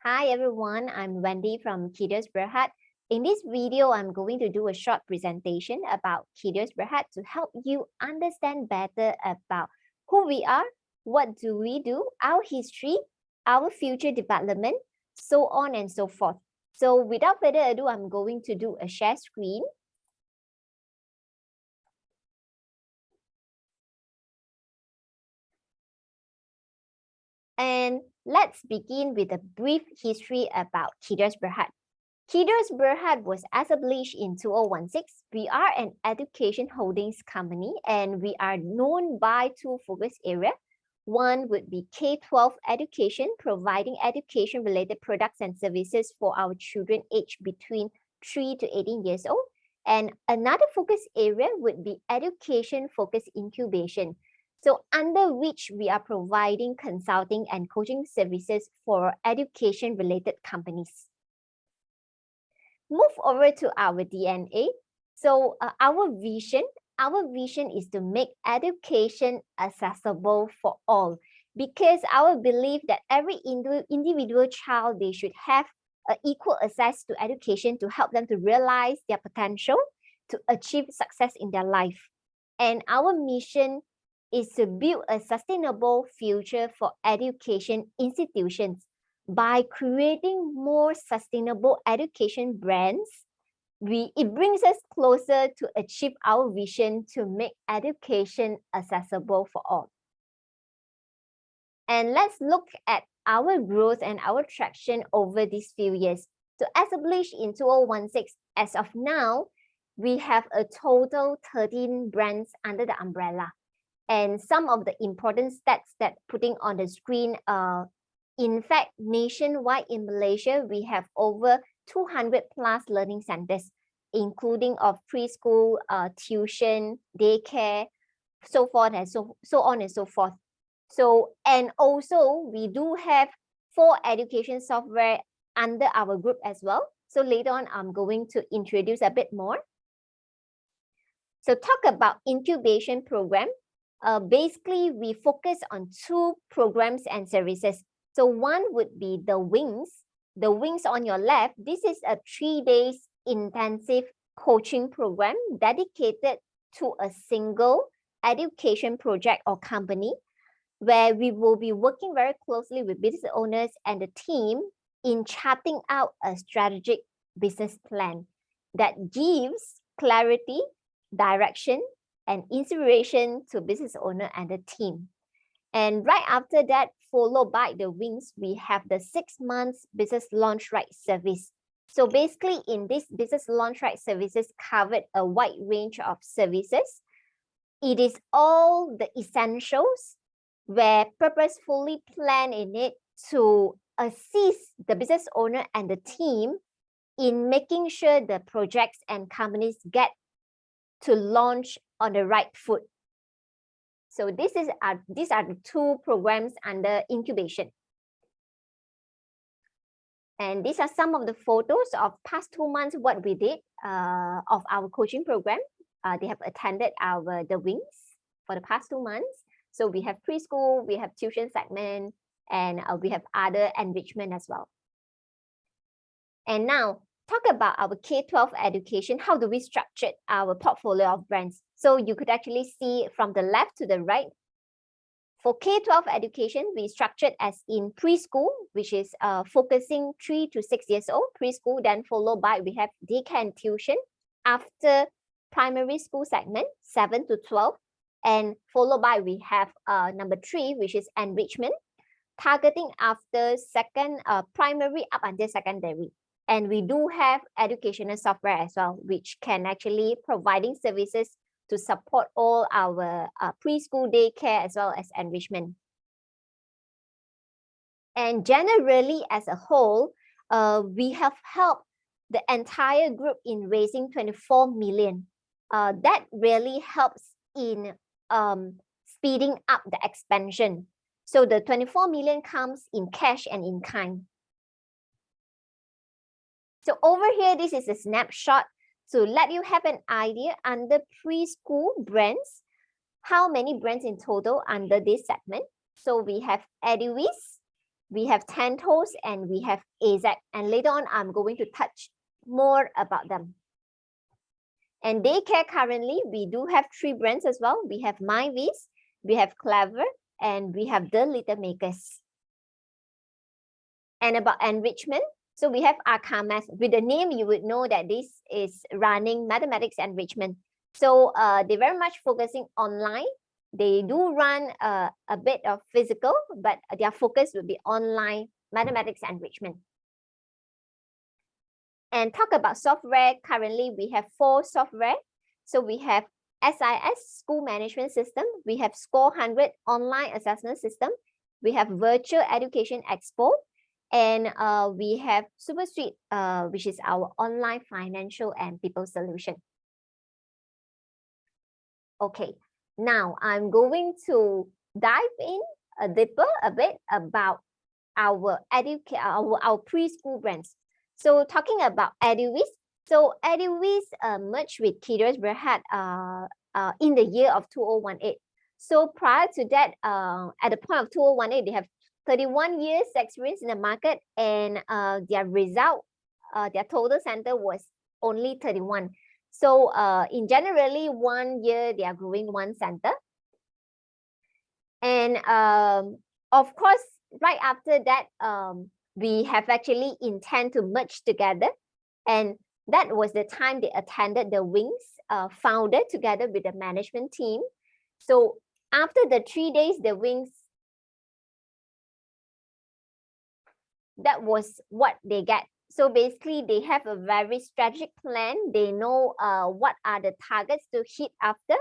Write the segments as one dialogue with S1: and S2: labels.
S1: Hi everyone, I'm Wendy from Kedios Berhad. In this video, I'm going to do a short presentation about Kedios Berhad to help you understand better about who we are, what do we do, our history, our future development, so on and so forth. So without further ado, I'm going to do a share screen. And let's begin with a brief history about Kedios Berhad. Kedios Berhad was established in 2016. We are an education holdings company and we are known by two focus areas. One would be K-12 education, providing education-related products and services for our children aged between 3 to 18 years old. And another focus area would be education-focused incubation. So under which we are providing consulting and coaching services for education-related companies. Move over to our DNA. So our vision is to make education accessible for all, because our belief that every individual child, they should have equal access to education to help them to realize their potential to achieve success in their life. And our mission is to build a sustainable future for education institutions by creating more sustainable education brands. It brings us closer to achieve our vision to make education accessible for all. And let's look at our growth and our traction over these few years. So established in 2016, as of now, we have a total 13 brands under the umbrella. And some of the important stats that putting on the screen, in fact, nationwide in Malaysia, we have over 200 plus learning centers, including of preschool, tuition, daycare, so forth and so on and so forth. So, and also we do have 4 education software under our group as well. So later on, I'm going to introduce a bit more. So talk about incubation program. Basically, we focus on 2 programs and services. So one would be the Wings. The Wings on your left, this is a 3 days intensive coaching program dedicated to a single education project or company, where we will be working very closely with business owners and the team in charting out a strategic business plan that gives clarity, direction, and inspiration to business owner and the team. And right after that, followed by the Wings, we have the 6 months business launch right service. So basically in this business launch right services covered a wide range of services. It is all the essentials where purposefully planned in it to assist the business owner and the team in making sure the projects and companies get to launch on the right foot. So these are the 2 programs under incubation. And these are some of the photos of past 2 months, what we did of our coaching program. They have attended the Wings for the past 2 months. So we have preschool, we have tuition segment, and we have other enrichment as well. And now, talk about our K-12 education. How do we structure our portfolio of brands? So you could actually see from the left to the right. For K-12 education, we structured as in preschool, which is focusing 3 to 6 years old, preschool, then followed by we have daycare and tuition. After primary school segment, 7 to 12, and followed by we have number 3, which is enrichment, targeting after primary up until secondary. And we do have educational software as well, which can actually providing services to support all our preschool, daycare, as well as enrichment. And generally, as a whole, we have helped the entire group in raising 24 million. That really helps in speeding up the expansion. So the 24 million comes in cash and in kind. So over here, this is a snapshot to let you have an idea under preschool brands, how many brands in total under this segment. So we have Eduis, we have Tentos, and we have AZ. And later on, I'm going to touch more about them. And daycare currently, we do have 3 brands as well. We have MyVis, we have Clever, and we have The Little Makers. And about enrichment, so we have Arkamas. With the name, you would know that this is running mathematics enrichment. So they're very much focusing online. They do run a bit of physical, but their focus will be online mathematics enrichment. And talk about software, currently we have 4 software. So we have SIS, School Management System. We have Score 100 Online Assessment System. We have Virtual Education Expo. And we have SuperSuite, which is our online financial and people solution. Okay, now I'm going to dive in deeper a bit about our preschool brands. So talking about Eduvis, so Eduvis merged with Kedios Berhad in the year of 2018. So prior to that, at the point of 2018, they have 31 years experience in the market, and their result, their total center was only 31. So in generally 1 year, they are growing 1 center. And of course, right after that, we have actually intend to merge together. And that was the time they attended the Wings, founded together with the management team. So after the 3 days, the Wings, that was what they get. So basically, they have a very strategic plan. They know what are the targets to hit after,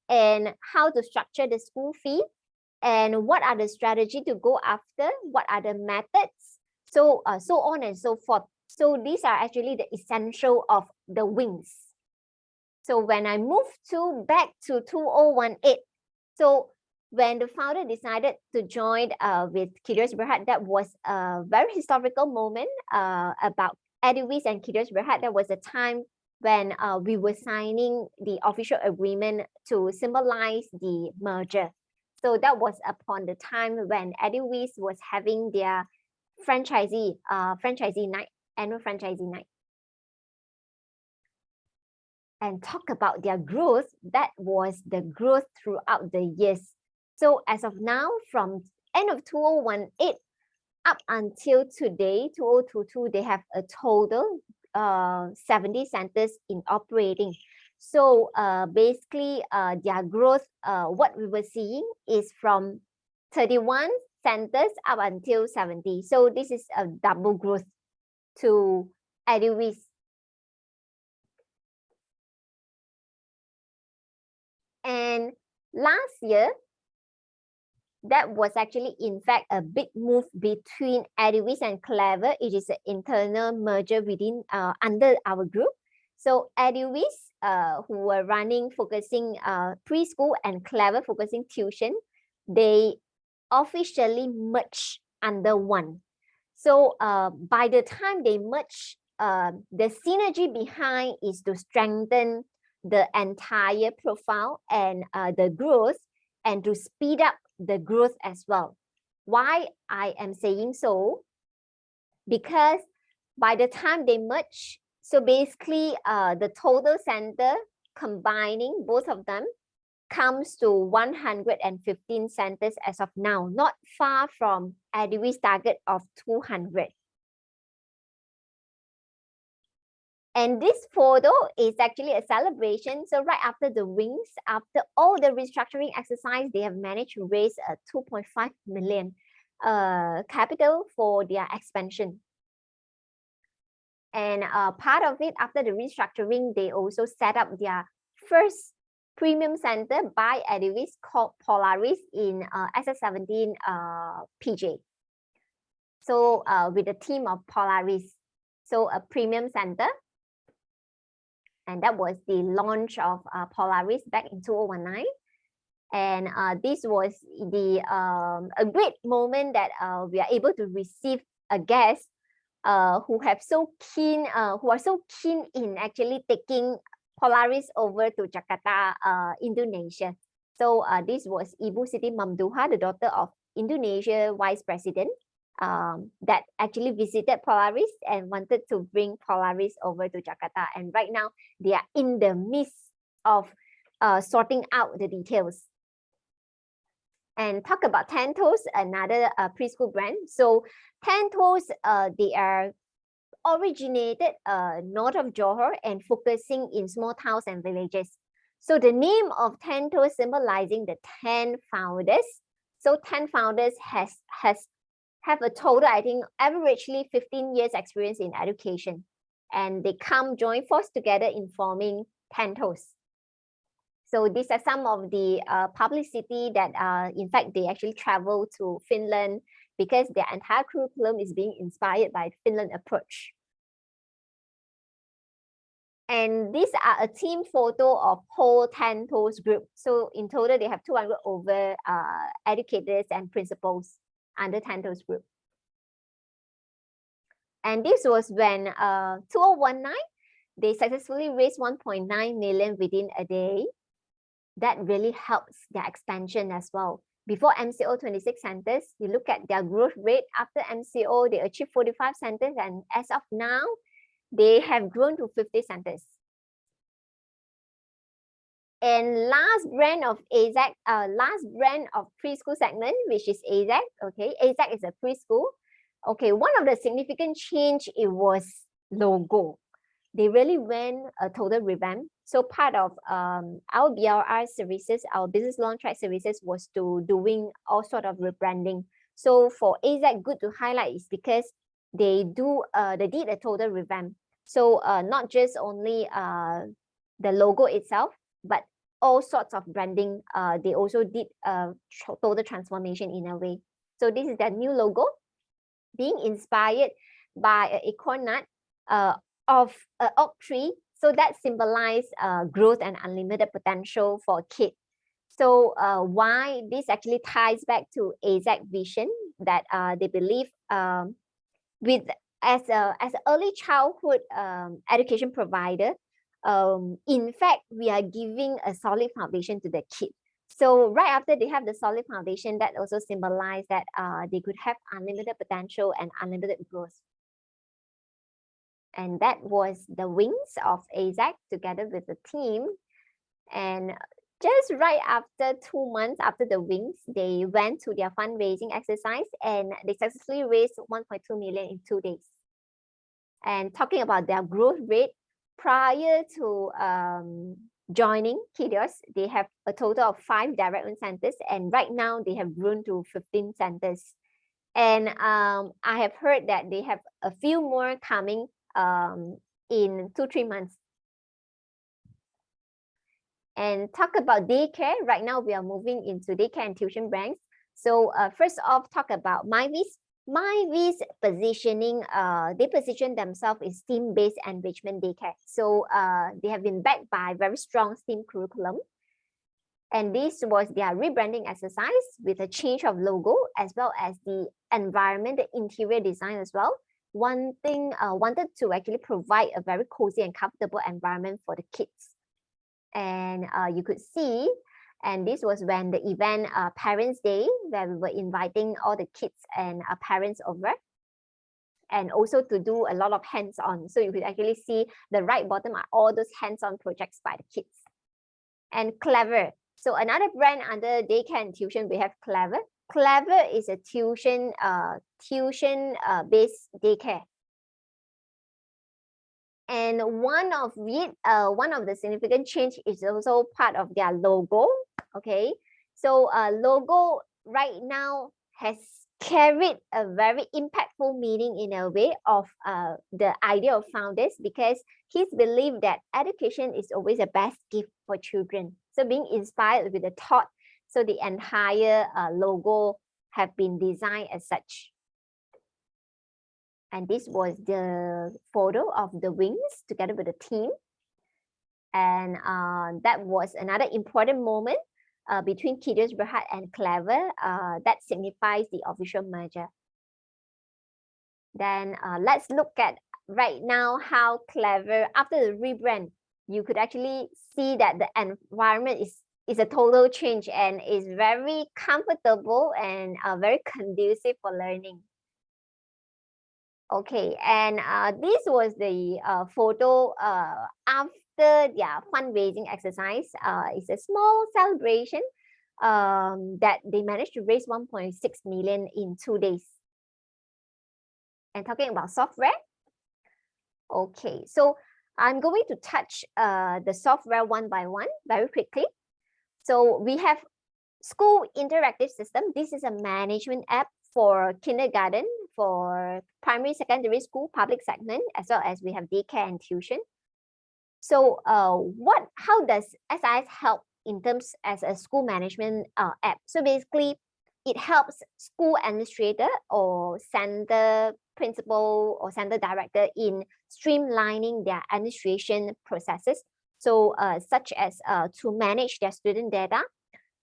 S1: and how to structure the school fee, and what are the strategy to go after, what are the methods, so on and so forth. So these are actually the essential of the Wings. So when I move back to 2018, so when the founder decided to join with Kedios Berhad, that was a very historical moment about Eduvis and Kedios Berhad. That was a time when we were signing the official agreement to symbolize the merger. So that was upon the time when Eduvis was having their franchisee night, annual franchisee night. And talk about their growth, that was the growth throughout the years. So as of now, from end of 2018 up until today, 2022, they have a total 70 centers in operating. So basically, their growth, what we were seeing is from 31 centers up until 70. So this is a double growth to Eduvis. And last year, that was actually, in fact, a big move between Eduvis and Clever. It is an internal merger within under our group. So Eduvis, who were running, focusing preschool, and Clever focusing tuition, they officially merged under one. So by the time they merge, the synergy behind is to strengthen the entire profile and the growth, and to speed up the growth as well. Why I am saying so? Because by the time they merge, so basically the total center combining both of them comes to 115 centers as of now, not far from Eduvis' target of 200. And this photo is actually a celebration. So right after the Wings, after all the restructuring exercise, they have managed to raise a 2.5 million capital for their expansion. And part of it, after the restructuring, they also set up their first premium center by Eduvis called Polaris in SS17 PJ. So with the team of Polaris, so a premium center. And that was the launch of Polaris back in 2019. And this was the a great moment that we are able to receive a guest who are so keen in actually taking Polaris over to Jakarta, Indonesia. So this was Ibu Siti Mamduha, the daughter of Indonesia Vice President that actually visited Polaris and wanted to bring Polaris over to Jakarta. And right now, they are in the midst of sorting out the details. And talk about 10 Toes, another preschool brand. So 10 Toes, they are originated north of Johor and focusing in small towns and villages. So the name of 10 Toes symbolizing the 10 founders. So 10 founders have a total, I think, averagely 15 years experience in education. And they join force together in forming 10 Toes. So these are some of the publicity that, in fact, they actually travel to Finland because their entire curriculum is being inspired by Finland approach. And these are a team photo of whole 10 Toes group. So in total, they have 200 over educators and principals under 10 Toes group. And this was when 2019, they successfully raised 1.9 million within a day. That really helps their expansion as well. Before MCO, 26 centers, you look at their growth rate. After MCO, they achieved 45 centers. And as of now, they have grown to 50 centers. And last brand of AZAC, last brand of preschool segment, which is AZAC. Okay, AZAC is a preschool. Okay, one of the significant change, it was logo. They really went a total revamp. So part of our BLR services, our business launch track services, was to doing all sort of rebranding. So for AZAC, good to highlight is because they did a total revamp. So not just only the logo itself, but all sorts of branding. They also did a total transformation in a way. So this is their new logo, being inspired by an acorn nut of an oak tree. So that symbolizes growth and unlimited potential for a kid. So why this actually ties back to AZAC vision that they believe with as an early childhood education provider, in fact, we are giving a solid foundation to the kid. So right after they have the solid foundation, that also symbolizes that they could have unlimited potential and unlimited growth. And that was the wings of AZAC together with the team. And just right after 2 months after the wings, they went to their fundraising exercise and they successfully raised 1.2 million in 2 days. And talking about their growth rate, prior to joining Kedios, they have a total of 5 direct owned centers, and right now they have grown to 15 centers. And I have heard that they have a few more coming in 2-3 months. And talk about daycare. Right now we are moving into daycare and tuition brands. So first off, talk about MyVis. MyVis positioning, they position themselves as STEAM-based enrichment daycare. So they have been backed by very strong STEAM curriculum. And this was their rebranding exercise with a change of logo as well as the environment, the interior design as well. One thing wanted to actually provide a very cozy and comfortable environment for the kids. And you could see, and this was when the event Parents Day, where we were inviting all the kids and parents over, and also to do a lot of hands-on. So you could actually see the right bottom are all those hands-on projects by the kids. And Clever. So another brand under daycare and tuition, we have Clever. Clever is a tuition based daycare. And one of the significant change is also part of their logo. Okay, so logo right now has carried a very impactful meaning in a way of the idea of founders, because he's believed that education is always the best gift for children. So being inspired with the thought, so the entire logo have been designed as such. And this was the photo of the wings together with the team. And that was another important moment between Kedios Berhad and Clever that signifies the official merger. Then let's look at right now how Clever, after the rebrand, you could actually see that the environment is a total change and is very comfortable and very conducive for learning. Okay, and this was the photo after their fundraising exercise. It's a small celebration that they managed to raise 1.6 million in 2 days. And talking about software, okay, so I'm going to touch the software one by one very quickly. So we have School Interactive System. This is a management app for kindergarten, for primary, secondary school, public segment, as well as we have daycare and tuition. So how does SIS help in terms as a school management app? So basically, it helps school administrator or center principal or center director in streamlining their administration processes. So such as to manage their student data,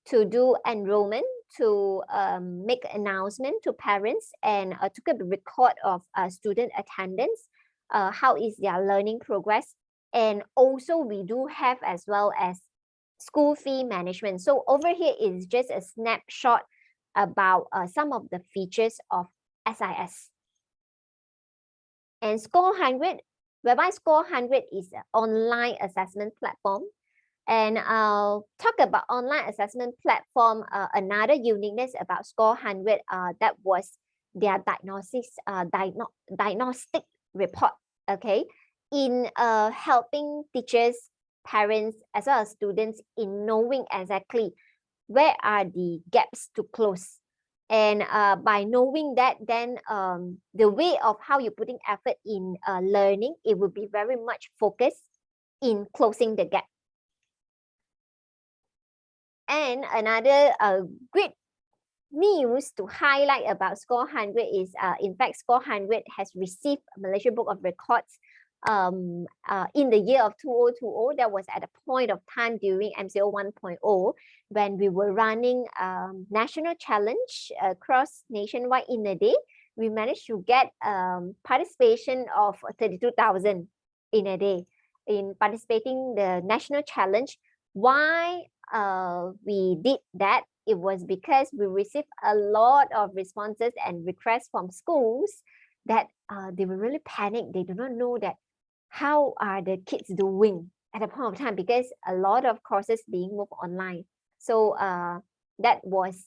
S1: to do enrollment, to make announcement to parents, and to keep a record of student attendance, how is their learning progress. And also we do have as well as school fee management. So over here is just a snapshot about some of the features of SIS. And Score 100, whereby Score 100 is an online assessment platform. And I'll talk about online assessment platform. Another uniqueness about Score 100 that was their diagnostic report. Okay, in helping teachers, parents, as well as students in knowing exactly where are the gaps to close. And by knowing that, then the way of how you're putting effort in learning, it will be very much focused in closing the gap. And another great news to highlight about Score 100 is, in fact, Score 100 has received Malaysia Book of Records in the year of 2020. That was at a point of time during MCO 1.0 when we were running national challenge across nationwide in a day. We managed to get participation of 32,000 in a day in participating the national challenge. Why we did that? It was because we received a lot of responses and requests from schools that they were really panicked. They do not know that how are the kids doing at a point of time, because a lot of courses being moved online. So that was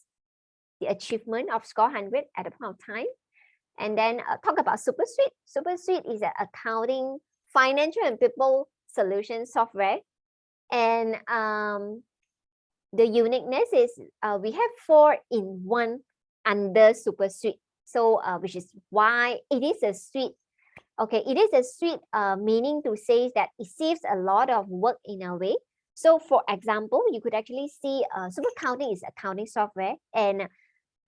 S1: the achievement of Score 100 at a point of time. And then talk about Super Suite. Super Suite is an accounting, financial and people solution software. And the uniqueness is we have 4-in-1 under Super Suite. So which is why it is a suite. Okay, it is a suite, meaning to say that it saves a lot of work in a way. So for example, you could actually see Super Accounting is accounting software. And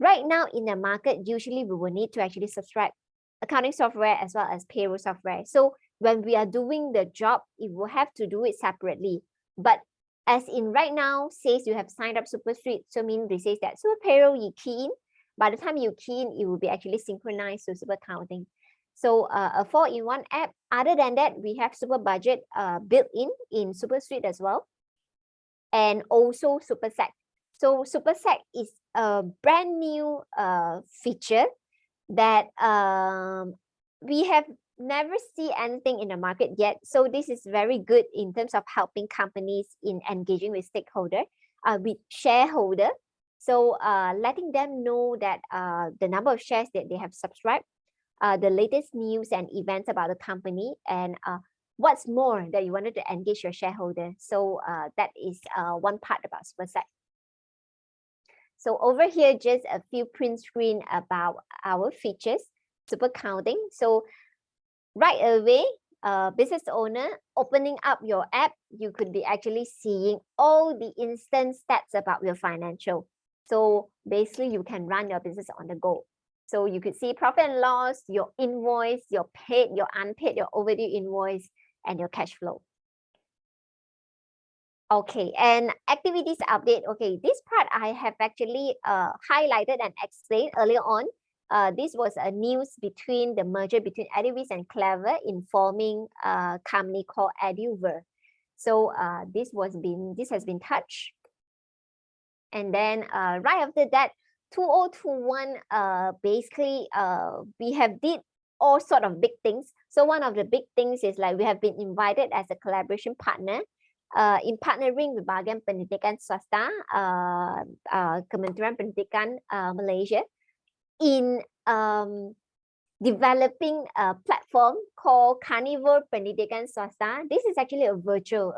S1: right now in the market, usually we will need to actually subscribe accounting software as well as payroll software. So when we are doing the job, it will have to do it separately. But as in right now, says you have signed up Super Suite, so means it says that Super Payroll you key in. By the time you key in, it will be actually synchronized to Super Accounting. So a 4-in-1 app. Other than that, we have Super Budget built in Super Suite as well. And also Super Sec. So Super Sec is a brand new feature that we have never see anything in the market yet. So this is very good in terms of helping companies in engaging with stakeholder, with shareholder. So letting them know that the number of shares that they have subscribed, the latest news and events about the company, and what's more that you wanted to engage your shareholder. So that is one part about SuperSec. So over here, just a few print screen about our features, Super Counting. So right away, business owner opening up your app, you could be actually seeing all the instant stats about your financial. So basically, you can run your business on the go. So you could see profit and loss, your invoice, your paid, your unpaid, your overdue invoice, and your cash flow. Okay, and activities update. Okay, this part I have actually highlighted and explained earlier on. This was a news between the merger between Eduvis and Clever in forming a company called Eduver. So this has been touched. And then right after that, 2021, basically we have did all sort of big things. So one of the big things is like we have been invited as a collaboration partner in partnering with Bahagian Pendidikan Swasta, Kementerian Pendidikan Malaysia, in developing a platform called Carnivore Pendidikan Swasta. This is actually a virtual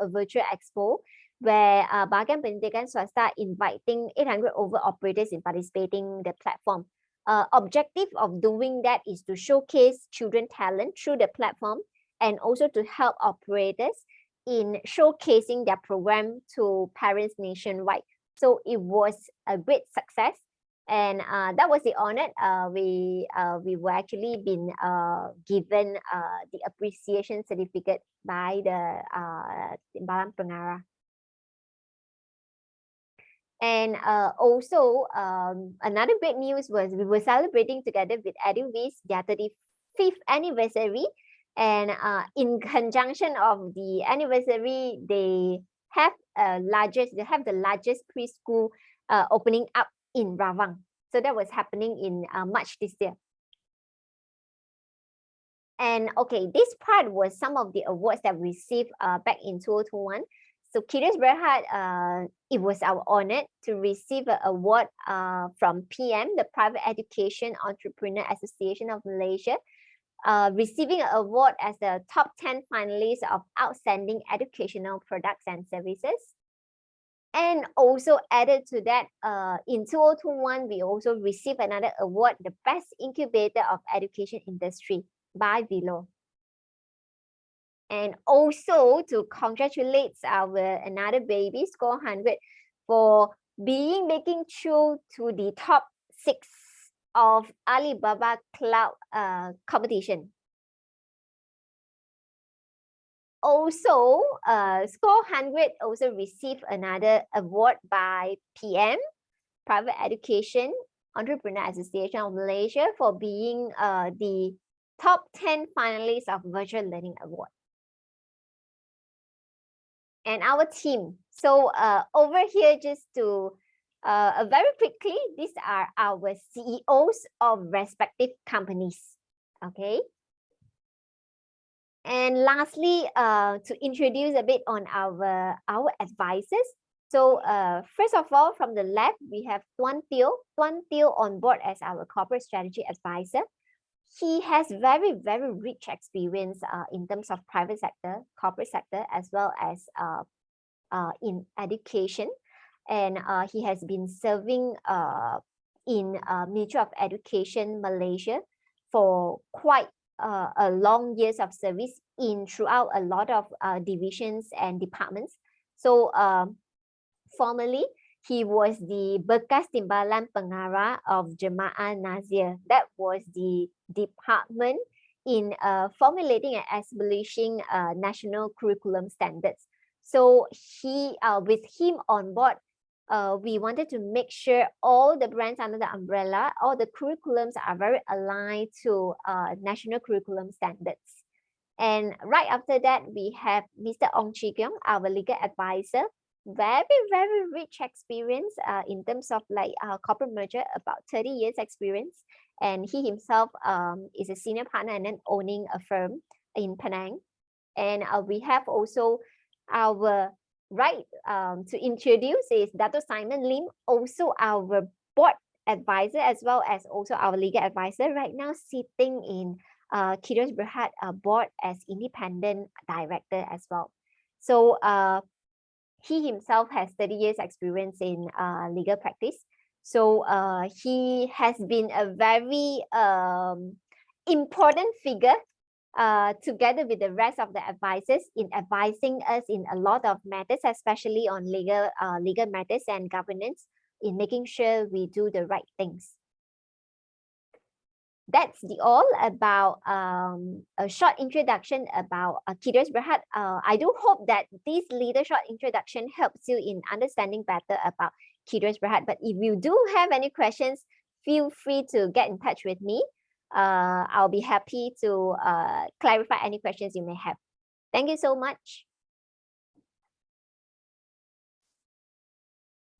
S1: expo where Bahagian Pendidikan Swasta inviting 800 over operators in participating the platform. Objective of doing that is to showcase children talent through the platform and also to help operators in showcasing their program to parents nationwide. So it was a great success, and that was the honor. We were actually been given the appreciation certificate by the Timbalan Pengarah. And also another great news was we were celebrating together with EduVis their 35th anniversary. And in conjunction of the anniversary, they have the largest preschool opening up in Rawang. So that was happening in March this year. And okay, this part was some of the awards that we received back in 2021. So Kedios Berhad, it was our honor to receive an award from PM, the Private Education Entrepreneur Association of Malaysia, receiving an award as the top 10 finalists of outstanding educational products and services. And also added to that, in 2021, we also received another award, the Best Incubator of Education Industry by Vilo. And also to congratulate our another baby, Score 100, for making through to the top 6 of Alibaba Cloud competition. Also, Score 100 also received another award by PM, Private Education Entrepreneur Association of Malaysia, for being the top 10 finalists of Virtual Learning Award. And our team. So over here, just to very quickly, these are our CEOs of respective companies. Okay. And lastly, to introduce a bit on our advisors. So first of all, from the left, we have Tuan Teo on board as our corporate strategy advisor. He has very, very rich experience in terms of private sector, corporate sector, as well as in education. And he has been serving in Ministry of Education Malaysia for quite a long years of service throughout a lot of divisions and departments. So formerly, he was the Bekas Timbalan Pengarah of Jemaah Nazir. That was the department in formulating and establishing national curriculum standards. So with him on board, we wanted to make sure all the brands under the umbrella, all the curriculums are very aligned to national curriculum standards. And right after that, we have Mr. Ong Chi Kyung, our legal advisor. Very, very rich experience in terms of like corporate merger, about 30 years experience. And he himself is a senior partner and then owning a firm in Penang. And we have also our to introduce is Dato Simon Lim, also our board advisor as well as also our legal advisor, right now sitting in Kedios Berhad board as independent director as well. So he himself has 30 years experience in legal practice. So he has been a very important figure together with the rest of the advisors in advising us in a lot of matters, especially on legal matters and governance, in making sure we do the right things. That's all about a short introduction about Kedios Berhad. I do hope that this little short introduction helps you in understanding better about Kedios Berhad. But if you do have any questions, feel free to get in touch with me. I'll be happy to clarify any questions you may have. Thank you so much.